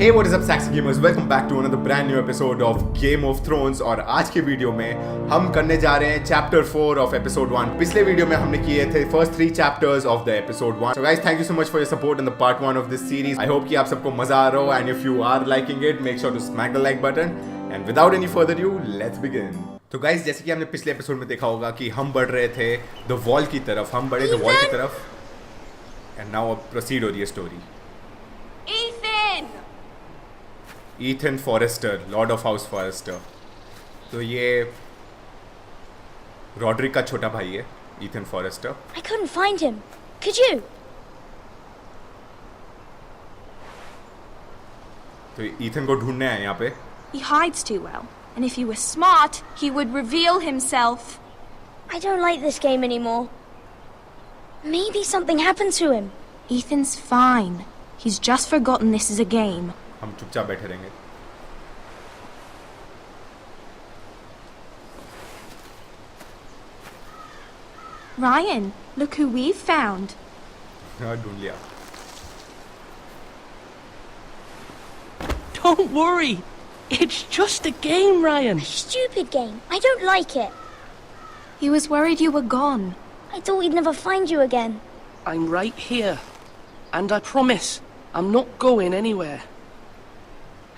Hey, what is up Saxi Gamers? Welcome back to another brand new episode of Game of Thrones। और आज के video में हम करने जा रहे हैं चैप्टर 4 ऑफ एपिसोड 1। पिछले वीडियो में हमने किए थे first 3 chapters of the episode 1। So guys, thank you so much for your support in the part 1 of this series. I hope कि आप सबको मजा आ रहा हो, and if you are liking it, make sure to smack the like button. And without any further ado, let's begin. तो guys, जैसे कि हमने पिछले एपिसोड में देखा होगा कि हम बढ़ रहे थे द वॉल की तरफ, हम बढ़े द वॉल की तरफ, एंड नाउ प्रोसीड हो रही है story. Ethan Forrester, lord of house Forrester. तो ये रॉड्रिक का छोटा भाई है, Ethan Forrester. I couldn't find him. Could you? तो ईथन को ढूंढने आए यहाँ पे। He hides too well, and if he were smart, he would reveal himself. I don't like this game anymore. Maybe something happened to him. Ethan's fine. He's just forgotten this is a game. हम चुपचाप बैठे रहेंगे। Ryan, look who we've found. हाँ, ढूंढ लिया। Don't worry. It's just a game, Ryan. A stupid game. I don't like it. He was worried you were gone. I thought we'd never find you again. I'm right here. And I promise, I'm not going anywhere.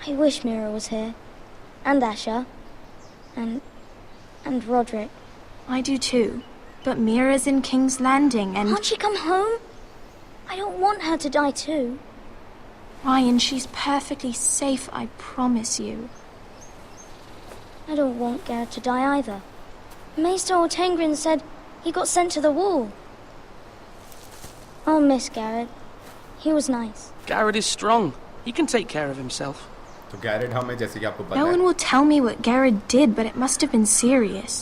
I wish Mira was here. And Asher. And Roderick. I do too. But Mira's in King's Landing and... Can't she come home? I don't want her to die too. Ryan, she's perfectly safe, I promise you. I don't want Garrett to die either. Maester Ortengrin said he got sent to the wall. I'll miss Garrett. He was nice. Garrett is strong. He can take care of himself. तो Garrett हमें, जैसे कि आपको पता है, No one will tell me what Garrett did, but it must have been serious.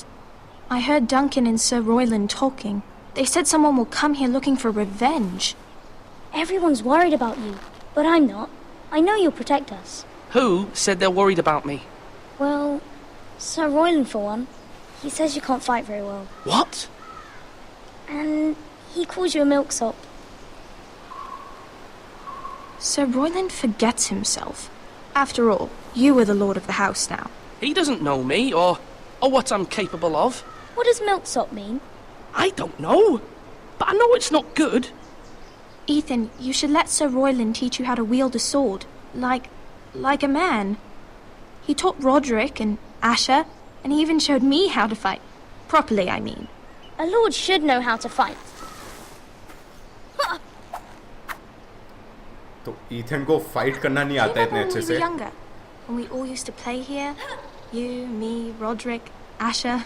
I heard Duncan and Sir Royland talking. They said someone will come here looking for revenge. Everyone's worried about you, but I'm not. I know you'll protect us. Who said they're worried about me? Well, Sir Royland for one. He says you can't fight very well. What? And he calls you a milksop. Sir Royland forgets himself. After all, you are the lord of the house now. He doesn't know me or what I'm capable of. What does milksop mean? I don't know. But I know it's not good. Ethan, you should let Sir Royland teach you how to wield a sword. Like a man. He taught Roderick and Asher, and he even showed me how to fight. Properly, I mean. A lord should know how to fight. तो Ethan को fight करना नहीं आता इतने अच्छे से। Younger, when we all used to play here, you, me, Roderick, Asher,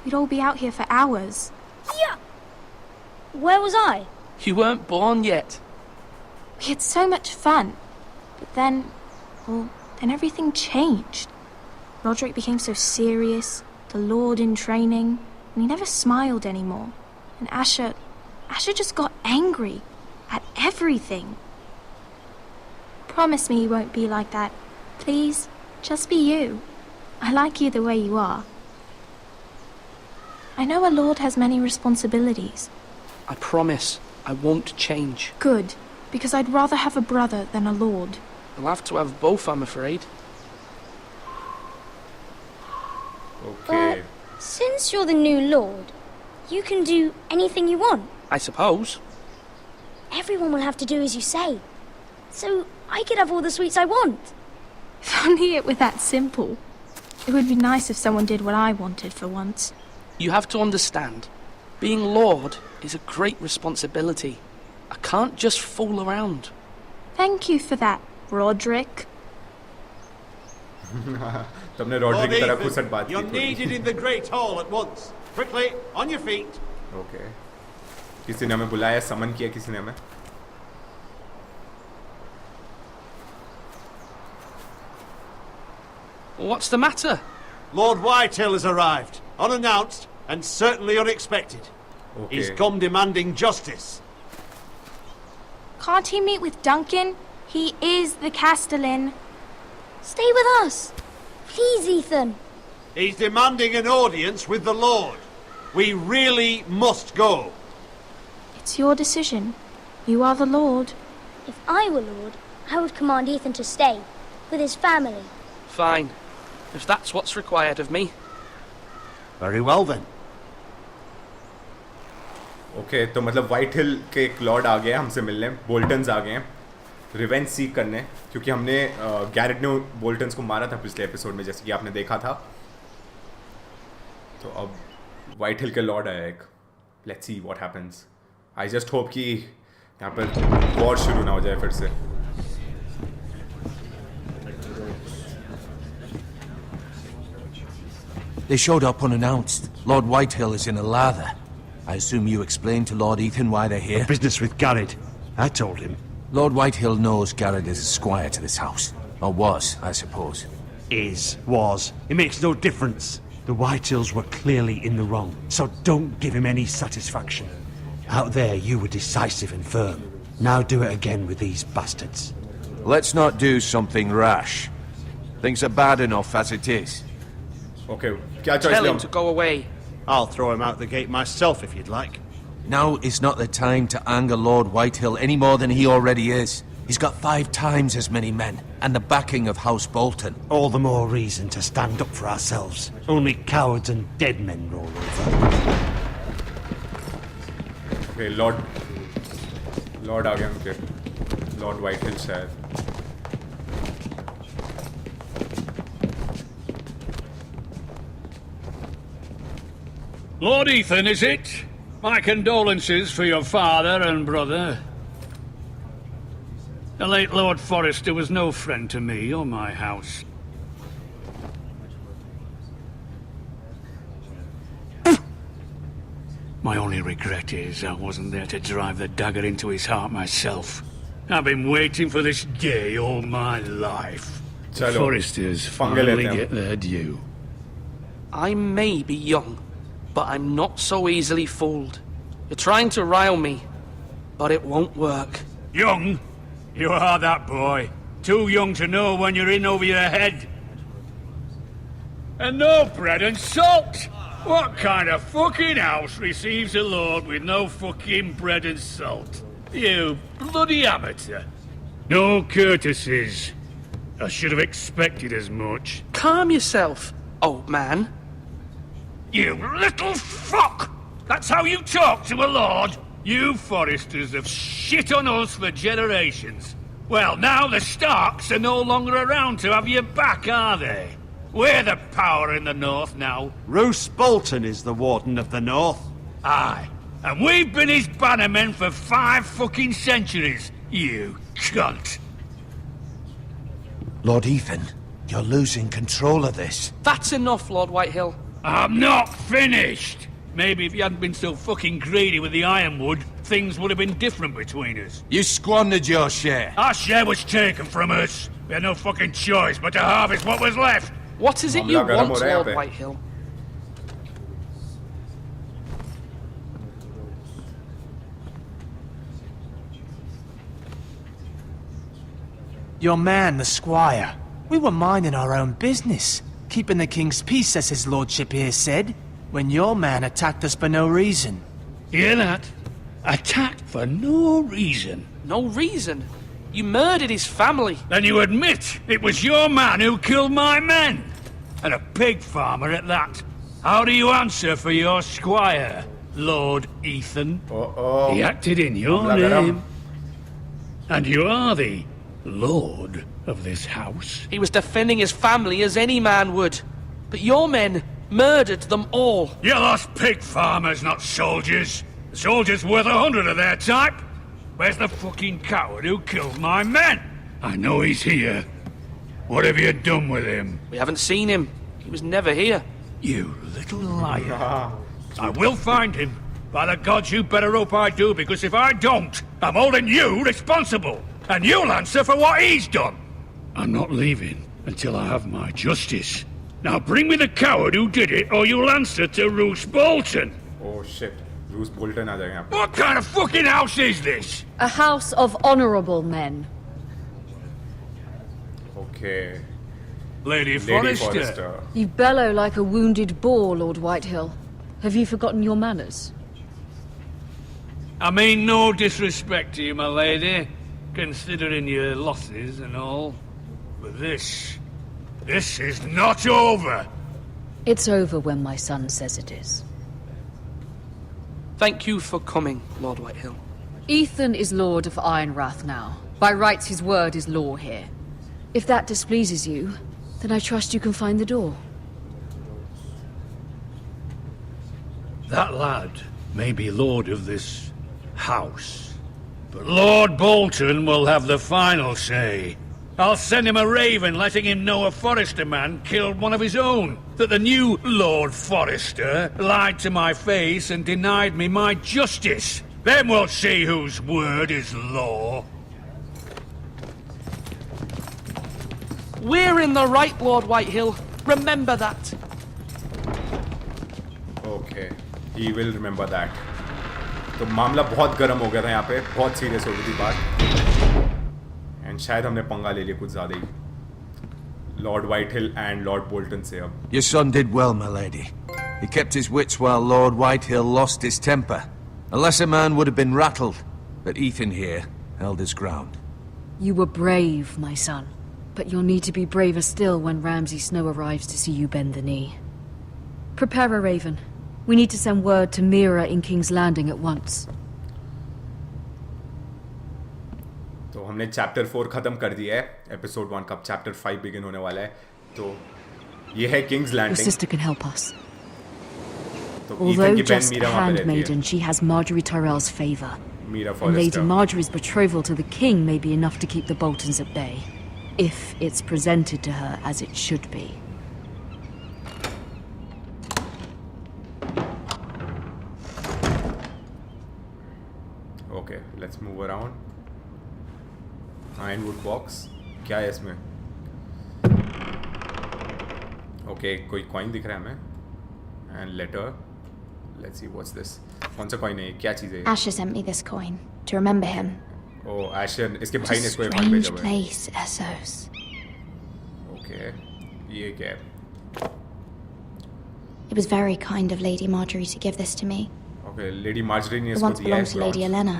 we'd all be out here for hours. Yeah. Where was I? You weren't born yet. We had so much fun, but then everything changed. Roderick became so serious, the Lord in training, and he never smiled anymore. And Asher just got angry at everything. Promise me you won't be like that. Please, just be you. I like you the way you are. I know a lord has many responsibilities. I promise I won't change. Good, because I'd rather have a brother than a lord. I'll have to have both, I'm afraid. Okay. But since you're the new lord, you can do anything you want. I suppose. Everyone will have to do as you say. So I could have all the sweets I want. If only it were that simple. It would be nice if someone did what I wanted for once. You have to understand. Being Lord is a great responsibility. I can't just fool around. Thank you for that, Roderick. तुमने Rodrick की तरह खुसट बात की। You're needed in the Great Hall at once. Quickly, on your feet. Okay. किसी ने हमें बुलाया, समन किया किसी ने हमें। What's the matter? Lord Whitehill has arrived, unannounced and certainly unexpected. Okay. He's come demanding justice. Can't he meet with Duncan? He is the Castellan. Stay with us. Please, Ethan. He's demanding an audience with the Lord. We really must go. It's your decision. You are the Lord. If I were Lord, I would command Ethan to stay, with his family. Fine. If that's what's required of me. Very well then. Okay तो मतलब white हिल के एक Lord आ गए हमसे मिलने, Boltons आ गए हैं revenge seek करने, क्योंकि हमने गैरेट ने बोल्टन्स को मारा था पिछले एपिसोड में, जैसे कि आपने देखा था। तो अब वाइट हिल के लॉर्ड आया एक। Let's see what happens. I just hope कि यहाँ पर वॉर शुरू ना हो जाए फिर से। They showed up unannounced. Lord Whitehill is in a lather. I assume you explained to Lord Ethan why they're here? Business with Garrett. I told him. Lord Whitehill knows Garrett is a squire to this house. Or was, I suppose. Was. It makes no difference. The Whitehills were clearly in the wrong, so don't give him any satisfaction. Out there, you were decisive and firm. Now do it again with these bastards. Let's not do something rash. Things are bad enough as it is. Okay, क्या choice Tell ले him हम? to go away. I'll throw him out the gate myself if you'd like. Now is not the time to anger Lord Whitehill any more than he already is. He's got 5 times as many men, and the backing of House Bolton. All the more reason to stand up for ourselves. Only cowards and dead men roll over. Okay, Lord आ गए उनके, Lord Whitehill शायद। Lord Ethan, is it? My condolences for your father and brother. The late Lord Forrester was no friend to me or my house. My only regret is I wasn't there to drive the dagger into his heart myself. I've been waiting for this day all my life. The Chalo, Forresters पंगे लेते finally हैं हम। get their due. I may be young, but I'm not so easily fooled. You're trying to rile me, but it won't work. Young? You are that boy. Too young to know when you're in over your head. And no bread and salt! What kind of fucking house receives a lord with no fucking bread and salt? You bloody amateur. No courtesies. I should have expected as much. Calm yourself, old man. You little fuck! That's how you talk to a lord? You Forresters have shit on us for generations. Well, now the Starks are no longer around to have your back, are they? We're the power in the north now. Roose Bolton is the Warden of the North. Aye. And we've been his bannermen for 5 fucking centuries, you cunt. Lord Ethan, you're losing control of this. That's enough, Lord Whitehill. I'm not finished! Maybe if you hadn't been so fucking greedy with the ironwood, things would have been different between us. You squandered your share. Our share was taken from us. We had no fucking choice but to harvest what was left. What is it you मामला गर्म हो want, रहा है यहाँ Lord पे। Whitehill? Your man, the squire. We were minding our own business, keeping the king's peace, as his lordship here said, when your man attacked us for no reason. Hear that? Attacked for no reason. No reason. You murdered his family. Then you admit it was your man who killed my men. And a pig farmer at that. How do you answer for your squire, Lord Ethan? Oh, He acted in your मामला गर्म। name. And you are the lord of this house. He was defending his family as any man would. But your men murdered them all. You lost pig farmers, not soldiers. The soldiers worth 100 of their type. Where's the fucking coward who killed my men? I know he's here. What have you done with him? We haven't seen him. He was never here. You little liar. I will find him. By the gods, you better hope I do, because if I don't, I'm holding you responsible. And you'll answer for what he's done. I'm not leaving until I have my justice. Now bring me the coward who did it, or you'll answer to Roose Bolton. Oh shit, रूस Bolton आ जाएगा यहाँ पे। What kind of fucking house is this? A house of honorable men. Okay, Lady Lady Forrester. Forrester. You bellow like a wounded boar, Lord Whitehill. Have you forgotten your manners? I mean no disrespect to you, my lady. considering your losses and all. But this is not over. It's over when my son says it is. Thank you for coming, Lord Whitehill. Ethan is Lord of Ironrath now. By rights, his word is law here. If that displeases you, then I trust you can find the door. That lad may be lord of this house, but Lord Bolton will have the final say. I'll send him a raven letting him know a Forrester man killed one of his own, that the new Lord Forrester lied to my face and denied me my justice. Then we'll see whose word is law. We're in the right, Lord Whitehill. Remember that. Okay, he will remember that. तो मामला बहुत गर्म हो गया था यहाँ पे, बहुत सीरियस हो गई थी बात, एंड शायद हमने पंगा ले लिया कुछ ज़्यादा ही लॉर्ड वाइटहिल एंड लॉर्ड बोल्टन से अब. Your son did well, my lady. He kept his wits while Lord Whitehill lost his temper. A lesser man would have been rattled, but Ethan here held his ground. You were brave, my son. But you'll need to be braver still when Ramsay Snow arrives to see you bend the knee. Prepare a raven. We need to send word to Mira in King's Landing at once. तो हमने chapter 4 खत्म कर दिया है. Episode 1 का chapter 5 begin होने वाला है. तो ये है King's Your landing. sister can help us. तो Although ईथन की बहन just मीरा a वहाँ पे रहती handmaiden, है. she has Marjorie Tyrell's favor. Mira And Lady Forrester. Marjorie's betrothal to the king may be enough to keep the Boltons at bay. If it's presented to her as it should be. Okay, let's move around. Ironwood box. क्या है इसमें? Okay, कोई coin दिख रहा है हमें. And letter. Let's see what's this. कौन सा coin है? क्या चीज़ है? Asher sent me this coin to remember him. Oh, Asher. इसके What भाई a ने इसको एक coin भेजा strange हुआ है. place, Essos. Okay, ये क्या है? It was very kind of Lady Marjorie to give this to me. Okay, Lady Marjorie ने It इसको once दिया है. belonged to Lady Olenna.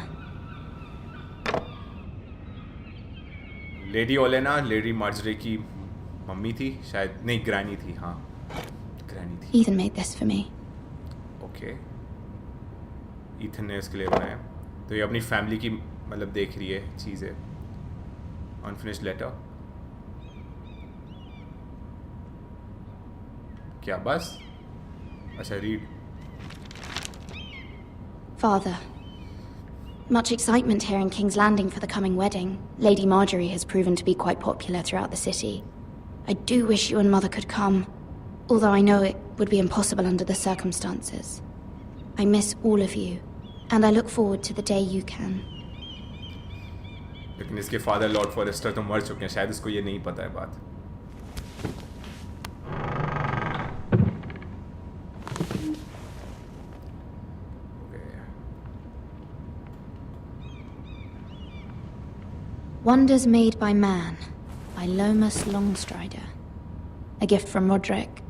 Lady Olenna lady Margaery की मम्मी थी शायद, नहीं ग्रैनी थी. हाँ, ग्रैनी थी. Ethan made this for me. Okay, Ethan ने इसके लिए बनाया. तो ये अपनी फैमिली की मतलब देख रही है चीज़ें. Unfinished letter. क्या बस? अच्छा, read. Father, much excitement here in King's Landing for the coming wedding. Lady Marjorie has proven to be quite popular throughout the city. I do wish you and Mother could come, although I know it would be impossible under the circumstances. I miss all of you, and I look forward to the day you can. लेकिन इसके father Lord forester तो मर चुके हैं, शायद इसको ये नहीं पता है बात. Wonders Made by Man, by Lomas Longstrider. A gift from Roderick.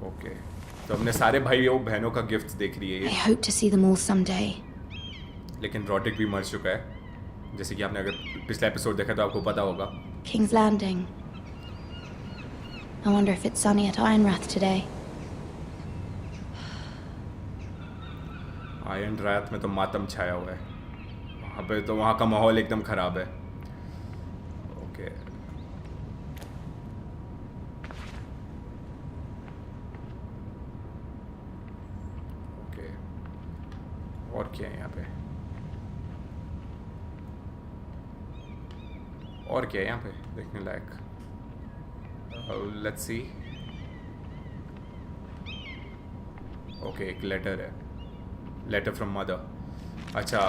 Okay, तो हमने सारे भाइयों बहनों का गिफ्ट देख रही है I ये. hope to see them all someday. लेकिन रॉड्रिक भी मर चुका है, जैसे कि आपने अगर पिछला एपिसोड देखा तो आपको पता होगा. King's Landing. I wonder if it's sunny at Ironrath today. Iron रात में तो मातम छाया हुआ है. वहाँ पे तो वहाँ का माहौल एकदम ख़राब है. ओके, ओके, और क्या है यहाँ पे? और क्या है यहाँ पे देखने लायक? Let's see. ओके, एक लेटर है. Letter from mother. अच्छा,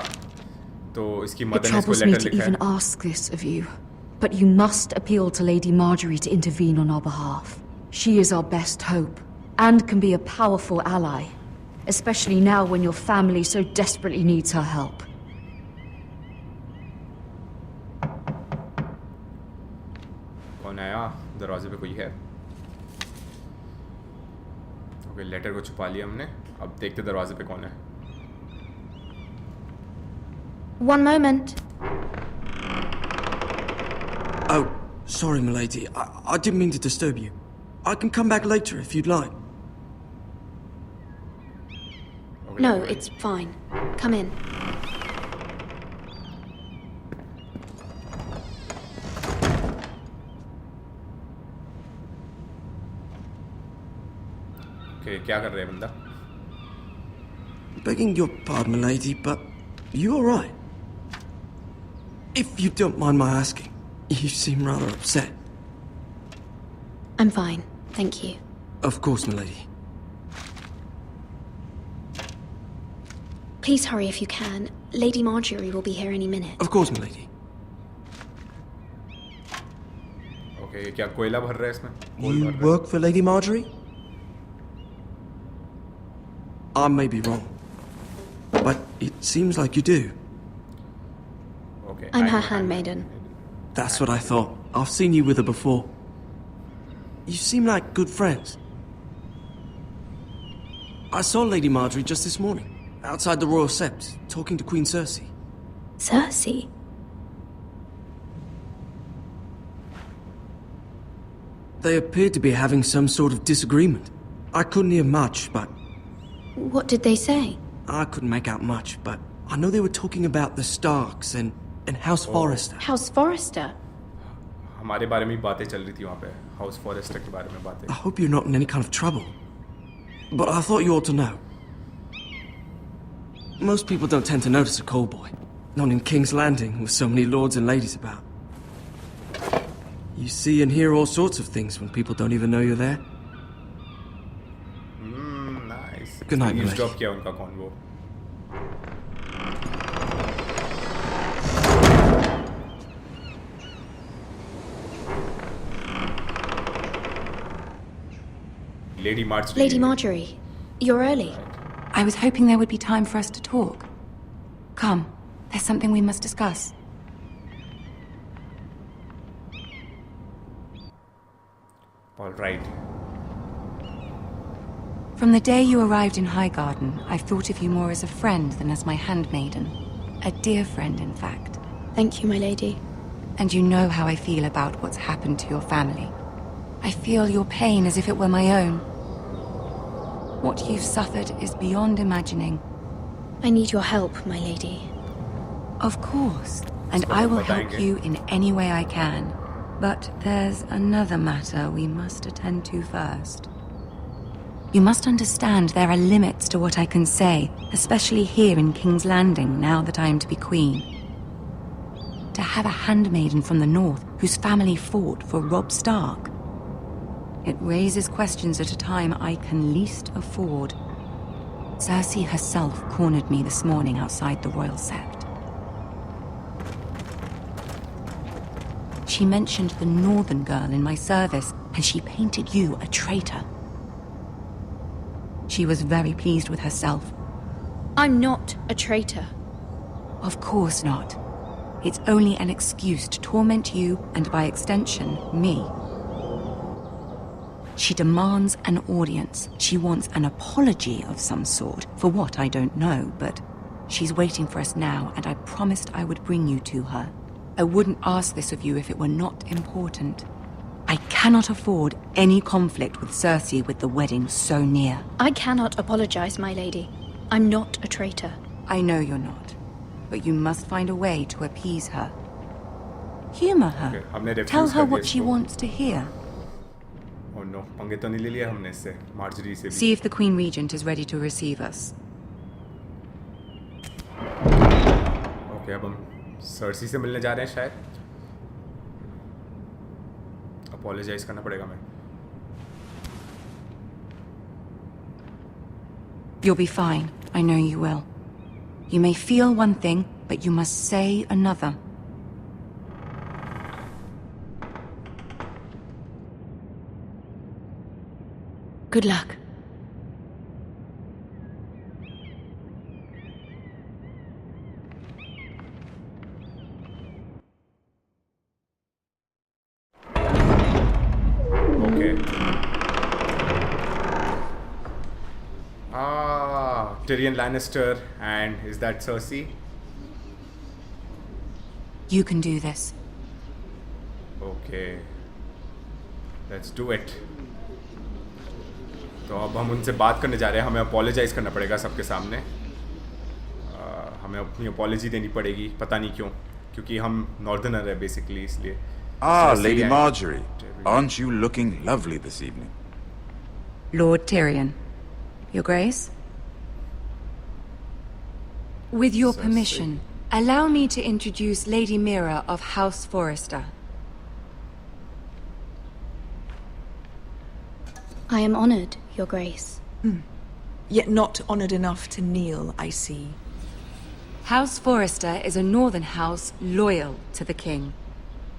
तो इसकी It मदर ने इसको troubles me लेटर to लिखा even है. ask this of you, but you must appeal to Lady Marjorie to intervene on our behalf. She is our best hope, and can be a powerful ally, especially now when your family so desperately needs her help. कौन आया? दरवाजे पे कोई है. Okay, letter को छुपा लिया हमने. अब देखते दरवाजे पे कौन है. One moment. Sorry, milady. I didn't mean to disturb you. I can come back later if you'd like. No, it's fine. Come in. Okay, क्या कर रहा है बंदा? Begging your pardon, milady, but you all right? If you don't mind my asking, you seem rather upset. I'm fine, thank you. Of course, milady. Please hurry if you can. Lady Marjorie will be here any minute. Of course, milady. Okay, क्या कोयला भर रहा है इसमें? You work for Lady Marjorie? I may be wrong, but it seems like you do. Okay. I'm her handmaiden. That's what I thought. I've seen you with her before. You seem like good friends. I saw Lady Marjorie just this morning, outside the Royal Sept, talking to Queen Cersei. Cersei? They appeared to be having some sort of disagreement. I couldn't hear much, but... What did they say? I couldn't make out much, but I know they were talking about the Starks and House Forrester. House Forrester? हमारे बारे में बातें चल रही थी वहाँ पे, House Forrester के बारे में बातें. I hope you're not in any kind of trouble. But I thought you ought to know. Most people don't tend to notice a call boy. Not in King's Landing, with so many lords and ladies about. You see and hear all sorts of things when people don't even know you're there. Nice. Good night, milady. Drop किया उनका कौन वो? Lady Marjorie. Lady Marjorie, you're early. I was hoping there would be time for us to talk. Come, there's something we must discuss. All right. From the day you arrived in Highgarden, I've thought of you more as a friend than as my handmaiden. A dear friend, in fact. Thank you, my lady. And you know how I feel about what's happened to your family. I feel your pain as if it were my own. What you've suffered is beyond imagining. I need your help, my lady. Of course, and I will help you in any way I can. But there's another matter we must attend to first. You must understand there are limits to what I can say, especially here in King's Landing, now that I am to be queen. To have a handmaiden from the north whose family fought for Robb Stark. It raises questions at a time I can least afford. Cersei herself cornered me this morning outside the Royal Sept. She mentioned the northern girl in my service, and she painted you a traitor. She was very pleased with herself. I'm not a traitor. Of course not. It's only an excuse to torment you, and by extension, me. She demands an audience. She wants an apology of some sort, for what I don't know, but she's waiting for us now, and I promised I would bring you to her. I wouldn't ask this of you if it were not important. I cannot afford any conflict with Cersei with the wedding so near. I cannot apologize, my lady. I'm not a traitor. I know you're not, but you must find a way to appease her. Humor her. Okay, Tell her what she wants to hear. Oh no, पंगे तो नहीं ले लिया हमने इससे, Marjorie से भी. See if the Queen Regent is ready to receive us. Okay, अब हम Cersei से मिलने जा रहे हैं शायद. Apologize करना पड़ेगा मैं. You'll be fine. I know you will. You may feel one thing, but you must say another. Good luck. Okay. Tyrion Lannister, and is that Cersei? You can do this. Okay. Let's do it. तो अब हम उनसे बात करने जा रहे हैं. हमें अपोलोजाइज करना पड़ेगा सबके सामने. हमें अपनी अपॉलॉजी देनी पड़ेगी. पता नहीं क्यों, क्योंकि हम नॉर्दर्नर है बेसिकली, इसलिए. Lady Marjorie, aren't you looking lovely this evening? Lord Tyrion, Your Grace? With your permission, allow me to introduce Lady Mira of House Forrester. I am honored, Your Grace. Yet not honored enough to kneel, I see. House Forrester is a northern house loyal to the king.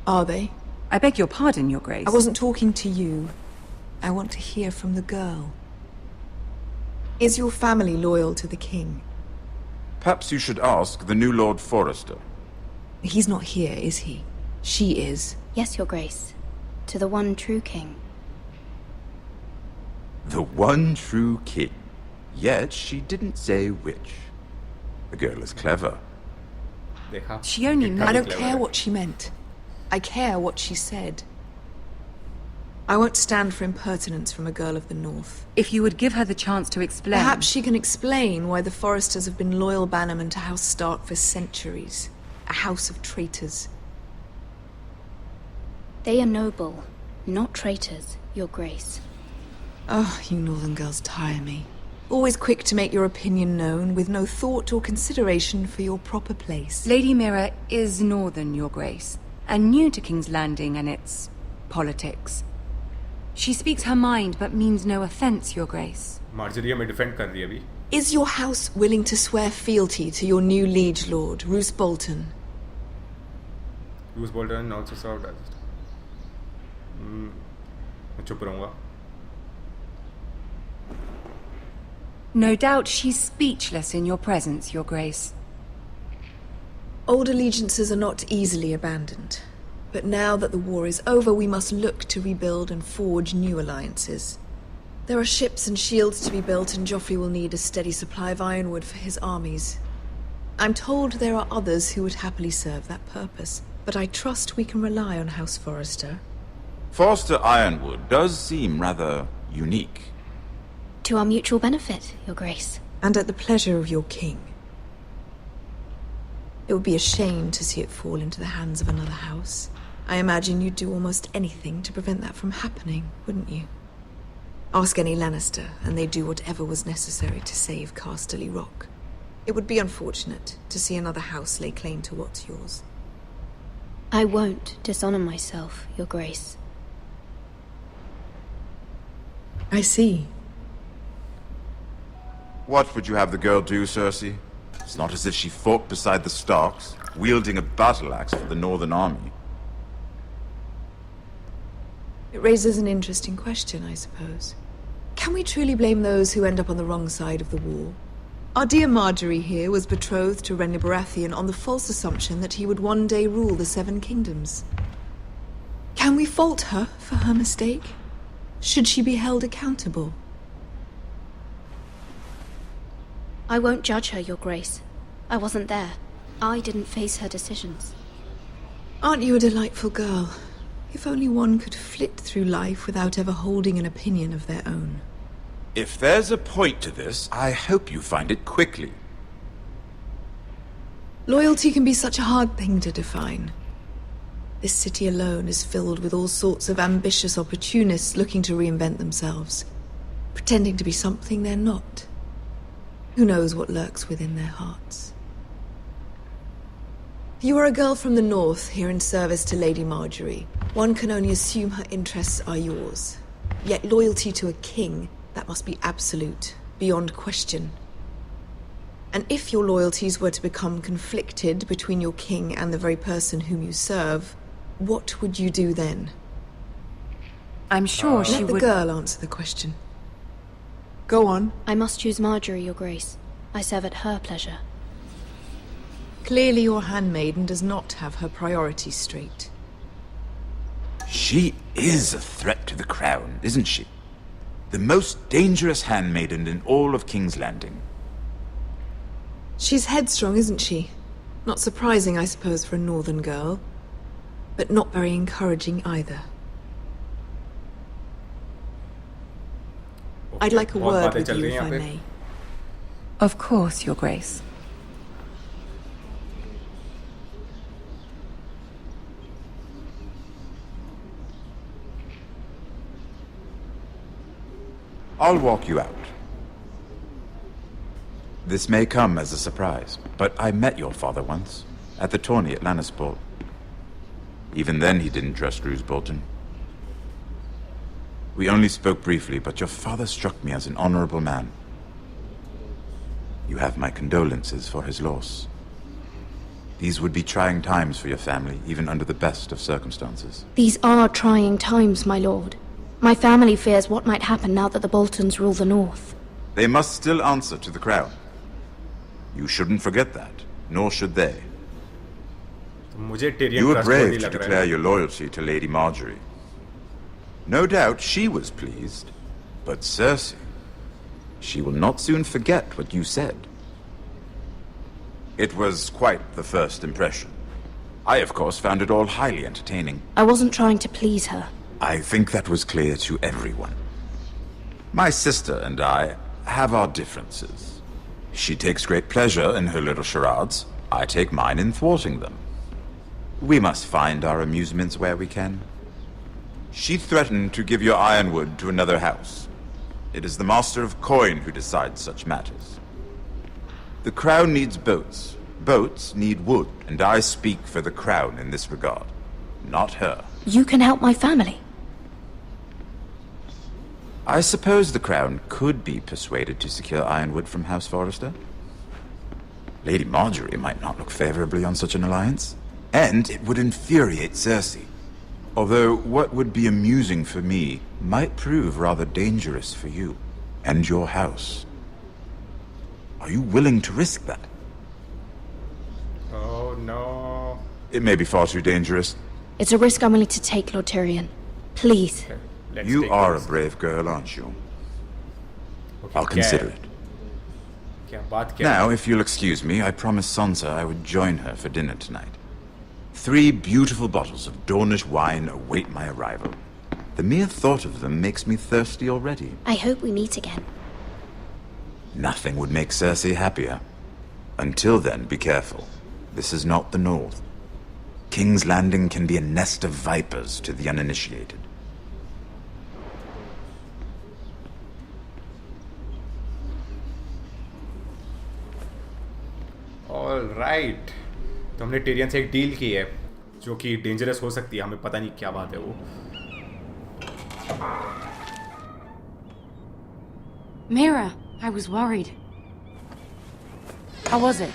Are they? I beg your pardon, Your Grace. I wasn't talking to you. I want to hear from the girl. Is your family loyal to the king? Perhaps you should ask the new Lord Forrester. He's not here, is he? She is. Yes, Your Grace. To the one true king. The one true king. Yet she didn't say which. The girl is clever. She only meant... I don't care what she meant. I care what she said. I won't stand for impertinence from a girl of the North. If you would give her the chance to explain... Perhaps she can explain why the Forresters have been loyal bannermen to House Stark for centuries. A house of traitors. They are noble, not traitors, Your Grace. Oh, you northern girls tire me. Always quick to make your opinion known, with no thought or consideration for your proper place. Lady Mira is northern, Your Grace, and new to King's Landing and its politics. She speaks her mind, but means no offense, Your Grace. Marjorie हमें defend कर रही है अभी. Is your house willing to swear fealty to your new liege lord, Roose Bolton? Roose Bolton also served as. मैं चुप रहूँगा. No doubt she's speechless in your presence, Your Grace. Old allegiances are not easily abandoned. But now that the war is over, we must look to rebuild and forge new alliances. There are ships and shields to be built, and Joffrey will need a steady supply of ironwood for his armies. I'm told there are others who would happily serve that purpose, but I trust we can rely on House Forrester. Forrester Ironwood does seem rather unique. To our mutual benefit, Your Grace. And at the pleasure of your king. It would be a shame to see it fall into the hands of another house. I imagine you'd do almost anything to prevent that from happening, wouldn't you? Ask any Lannister, and they'd do whatever was necessary to save Casterly Rock. It would be unfortunate to see another house lay claim to what's yours. I won't dishonor myself, Your Grace. I see. What would you have the girl do, Cersei? It's not as if she fought beside the Starks, wielding a battle axe for the Northern Army. It raises an interesting question, I suppose. Can we truly blame those who end up on the wrong side of the war? Our dear Marjorie here was betrothed to Renly Baratheon on the false assumption that he would one day rule the Seven Kingdoms. Can we fault her for her mistake? Should she be held accountable? I won't judge her, Your Grace. I wasn't there. I didn't face her decisions. Aren't you a delightful girl? If only one could flit through life without ever holding an opinion of their own. If there's a point to this, I hope you find it quickly. Loyalty can be such a hard thing to define. This city alone is filled with all sorts of ambitious opportunists looking to reinvent themselves, pretending to be something they're not. Who knows what lurks within their hearts? You are a girl from the north, here in service to Lady Marjorie. One can only assume her interests are yours. Yet loyalty to a king, that must be absolute, beyond question. And if your loyalties were to become conflicted between your king and the very person whom you serve, what would you do then? I'm sure she would... Let the girl answer the question. Go on. I must choose Marjorie, Your Grace. I serve at her pleasure. Clearly your handmaiden does not have her priorities straight. She is a threat to the crown, isn't she? The most dangerous handmaiden in all of King's Landing. She's headstrong, isn't she? Not surprising, I suppose, for a northern girl. But not very encouraging either. I'd like a बहुत word बातें with चल you, रही if हैं I यहाँ पे। may. Of course, Your Grace. I'll walk you out. This may come as a surprise, but I met your father once, at the tourney at Lannisport. Even then he didn't trust Roose Bolton. We only spoke briefly, but your father struck me as an honorable man. You have my condolences for his loss. These would be trying times for your family, even under the best of circumstances. These are trying times, my lord. My family fears what might happen now that the Boltons rule the North. They must still answer to the crown. You shouldn't forget that, nor should they. मुझे Tyrion You were trustworthy brave to लग रहा declare है। your loyalty to Lady Marjorie. No doubt she was pleased, but Cersei, she will not soon forget what you said. It was quite the first impression. I, of course, found it all highly entertaining. I wasn't trying to please her. I think that was clear to everyone. My sister and I have our differences. She takes great pleasure in her little charades. I take mine in thwarting them. We must find our amusements where we can. She threatened to give your ironwood to another house. It is the Master of Coin who decides such matters. The crown needs boats. Boats need wood, and I speak for the crown in this regard, not her. You can help my family. I suppose the crown could be persuaded to secure ironwood from House Forrester. Lady Marjorie might not look favorably on such an alliance, and it would infuriate Cersei. Although what would be amusing for me might prove rather dangerous for you and your house. Are you willing to risk that? Oh no. It may be far too dangerous. It's a risk I'm willing to take, Lord Tyrion. Please. Okay, let's You take are a this. brave girl, aren't you? Okay, I'll consider it. क्या बात क्या Now, if you'll excuse me, I promised Sansa I would join her for dinner tonight. 3 beautiful bottles of Dornish wine await my arrival. The mere thought of them makes me thirsty already. I hope we meet again. Nothing would make Cersei happier. Until then, be careful. This is not the North. King's Landing can be a nest of vipers to the uninitiated. All right. तो हमने Tyrion से एक deal की है जो कि dangerous हो सकती है, हमें पता नहीं क्या बात है वो। Mira, I was worried. How was it?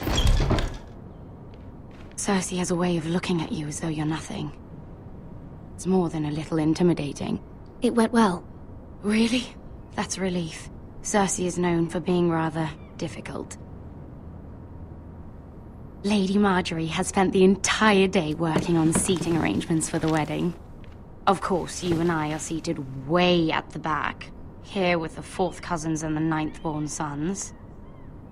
Cersei has a way of looking at you as though you're nothing. It's more than a little intimidating. It went well. Really? That's a relief. Cersei is known for being rather difficult. Lady Marjorie has spent the entire day working on seating arrangements for the wedding. Of course, you and I are seated way at the back, here with the 4th cousins and the 9th-born sons.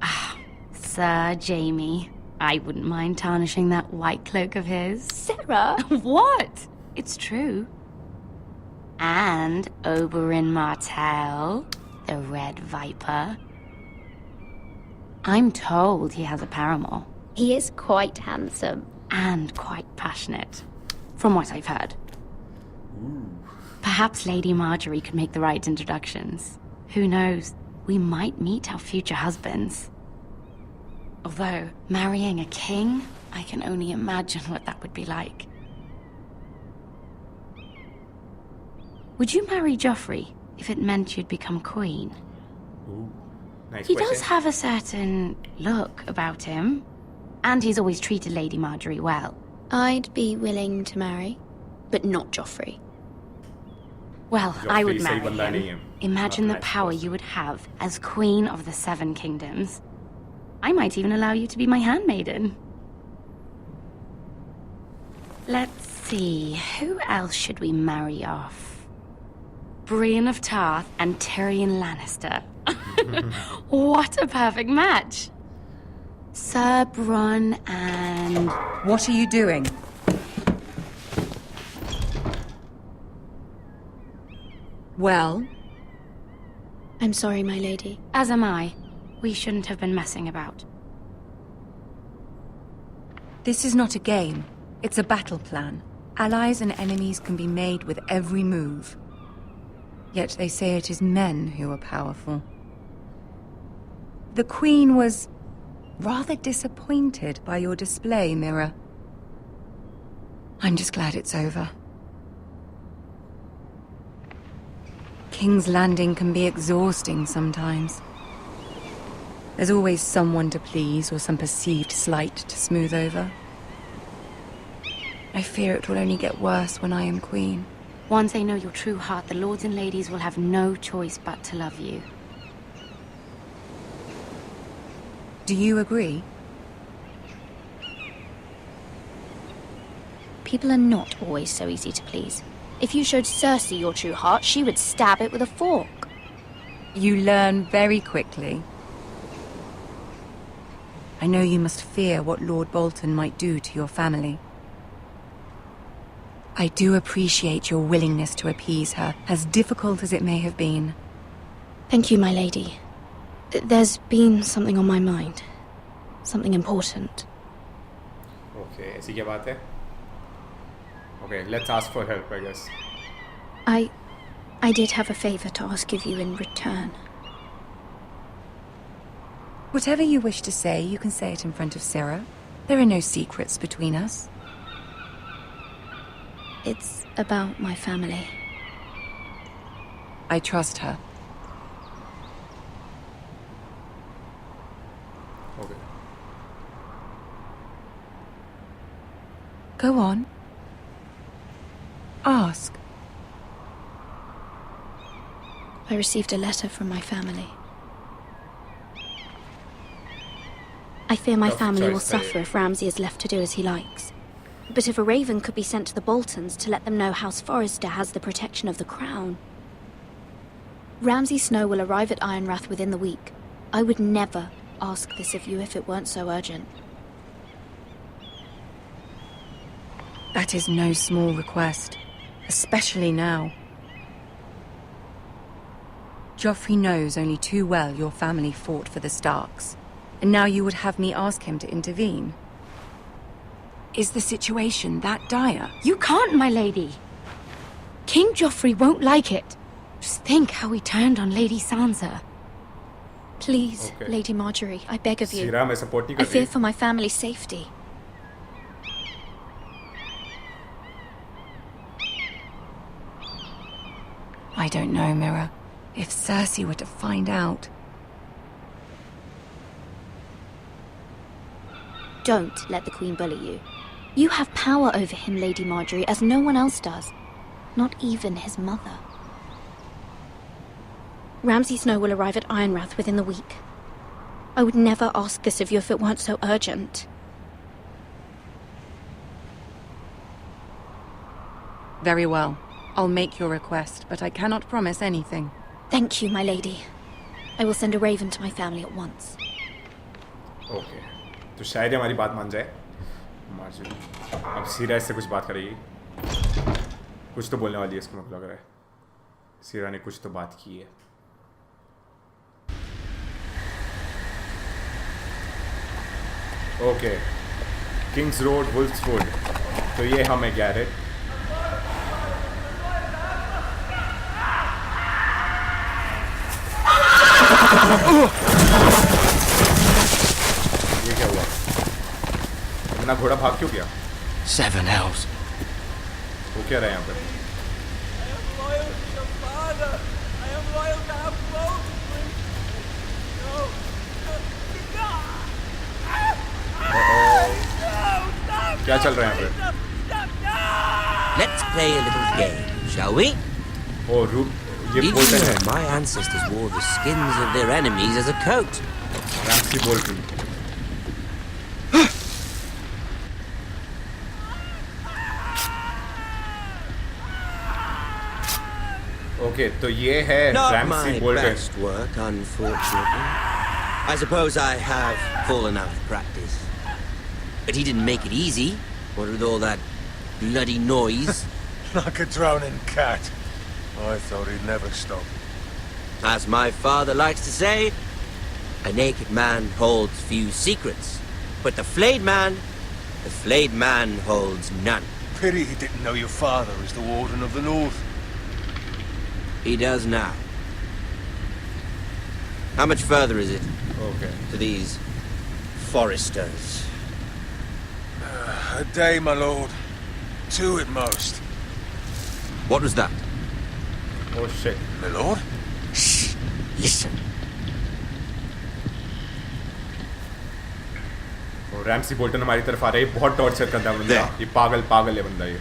Ah, Sir Jaime. I wouldn't mind tarnishing that white cloak of his. Sarah! What? It's true. And Oberyn Martell, the Red Viper. I'm told he has a paramour. He is quite handsome. And quite passionate, from what I've heard. Perhaps Lady Marjorie could make the right introductions. Who knows? We might meet our future husbands. Although, marrying a king, I can only imagine what that would be like. Would you marry Joffrey if it meant you'd become queen? Ooh, nice He question. does have a certain look about him. And he's always treated Lady Marjorie well. I'd be willing to marry, but not Joffrey. Well, I would Joffrey marry सही बंदा नहीं him. है। Imagine the Not nice power person. you would have as Queen of the 7 Kingdoms. I might even allow you to be my handmaiden. Let's see, who else should we marry off? Brienne of Tarth and Tyrion Lannister. What a perfect match! Sir Bronn and... What are you doing? Well? I'm sorry, my lady. As am I. We shouldn't have been messing about. This is not a game. It's a battle plan. Allies and enemies can be made with every move. Yet they say it is men who are powerful. The Queen was rather disappointed by your display, Mira. I'm just glad it's over. King's Landing can be exhausting sometimes. There's always someone to please or some perceived slight to smooth over. I fear it will only get worse when I am Queen. Once they know your true heart, the lords and ladies will have no choice but to love you. Do you agree? People are not always so easy to please. If you showed Cersei your true heart, she would stab it with a fork. You learn very quickly. I know you must fear what Lord Bolton might do to your family. I do appreciate your willingness to appease her, as difficult as it may have been. Thank you, my lady. There's been something on my mind. Something important. Okay, ऐसी क्या बात है? Okay, let's ask for help, I guess. I did have a favor to ask of you in return. Whatever you wish to say, you can say it in front of Sarah. There are no secrets between us. It's about my family. I trust her. Okay. Go on. Ask. I received a letter from my family. I fear my family will suffer if Ramsay is left to do as he likes. But if a raven could be sent to the Boltons to let them know House Forrester has the protection of the crown. Ramsay Snow will arrive at Ironrath within the week. I would never ask this of you if it weren't so urgent. That is no small request, especially now. Joffrey knows only too well your family fought for the Starks, and now you would have me ask him to intervene. Is the situation that dire? You can't, my lady. King Joffrey won't like it. Just think how he turned on Lady Sansa. Please, okay. Lady Marjorie, I beg of you. I fear for my family's safety. I don't know, Mira. If Cersei were to find out... Don't let the Queen bully you. You have power over him, Lady Marjorie, as no one else does. Not even his mother. Ramsay Snow will arrive at Ironrath within the week. I would never ask this of you if it weren't so urgent. Very well. I'll make your request, but I cannot promise anything. Thank you, my lady. I will send a raven to my family at once. Okay. तो शायद हमारी बात मान जाए Marjorie अब सीरा इससे कुछ बात करेगी कुछ तो बोलने वाली है इसको मतलब लग रहा है सीरा ने कुछ तो बात की है ओके किंग्स रोड वुल्फ्सवुड तो ये हमें गैरेट ये क्या हुआ अपना घोड़ा भाग क्यों गया 7 elves. वो क्या रहा है यहाँ पर क्या चल रहा है यहाँ पर Let's play a little game, shall we? Oh, Roop, Did you know my ancestors wore the skins of their enemies as a coat? RAMSAY BOLTON. Okay, तो ये है RAMSAY BOLTON. Not my best work, unfortunately. I suppose I have fallen out of practice. But he didn't make it easy, what with all that bloody noise. Like a drowning cat. I thought he'd never stop. As my father likes to say, a naked man holds few secrets, but the flayed man holds none. Pity he didn't know your father is the Warden of the North. He does now. How much further is it? Okay. To these Forresters? A day, my lord. 2 at most. What was that? Oh shit. My lord? Shh. Listen. Ramsay Bolton हमारी तरफ आ रहा है, बहुत torture करता है बंदा, ये पागल है बंदा, ये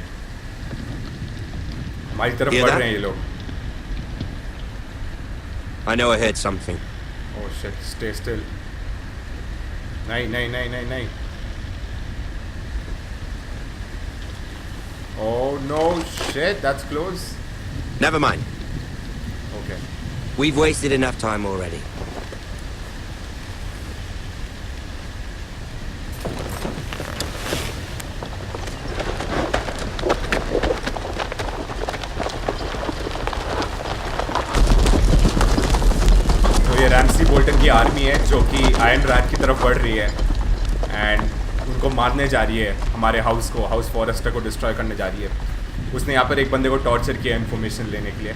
हमारी तरफ बढ़ रहे हैं ये लोग. I know I heard something. Oh shit, stay still. नहीं. Oh no, shit, that's close. Never mind. Okay. We've wasted enough time already. Ramsay Bolton की आर्मी है जो कि आयरनराथ की तरफ बढ़ रही है एंड उनको मारने जा रही है, हमारे हाउस फॉरेस्टर को डिस्ट्रॉय करने जा रही है. उसने यहाँ पर एक बंदे को टॉर्चर किया इन्फॉर्मेशन लेने के लिए,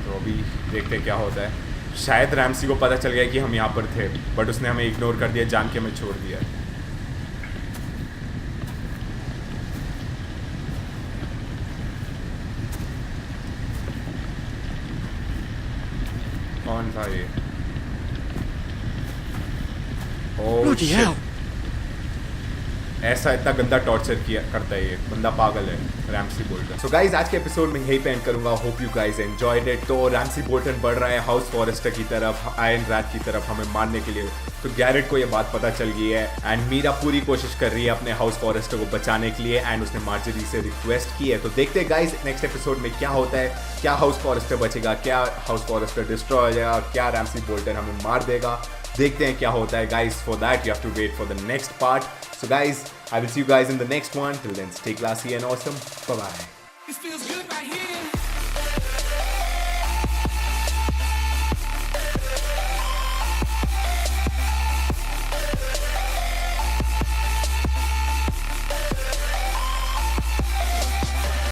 तो अभी देखते हैं क्या होता है. शायद रैमसी को पता चल गया कि हम यहाँ पर थे, बट उसने हमें इग्नोर कर दिया, जान के हमें छोड़ दिया. कौन था ये? Oh shit. ऐसा इतना गंदा टॉर्चर किया करता है ये बंदा, पागल है रैमसी बोल्टन. सो गाइज आज के एपिसोड में यही पे एंड करूंगा. Hope you guys enjoyed it. तो रैमसी बोल्टन बढ़ रहा है हाउस फॉरेस्टर की तरफ, आयरनराथ की तरफ हमें मारने के लिए. तो गैरेट को ये बात पता चल गई है एंड मीरा पूरी कोशिश कर रही है अपने हाउस फॉरेस्टर को बचाने के लिए एंड उसने मार्जरी से रिक्वेस्ट की है. तो देखते हैं गाइज नेक्स्ट एपिसोड में क्या होता है. क्या हाउस फॉरेस्टर बचेगा, क्या हाउस फॉरेस्टर डिस्ट्रॉय हो जाएगा, क्या रैमसी बोल्टन हमें मार देगा. देखते हैं क्या होता है guys. For that you have to wait for the next part. So guys, I will see you guys in the next one. Till then, stay classy and awesome. Bye-bye.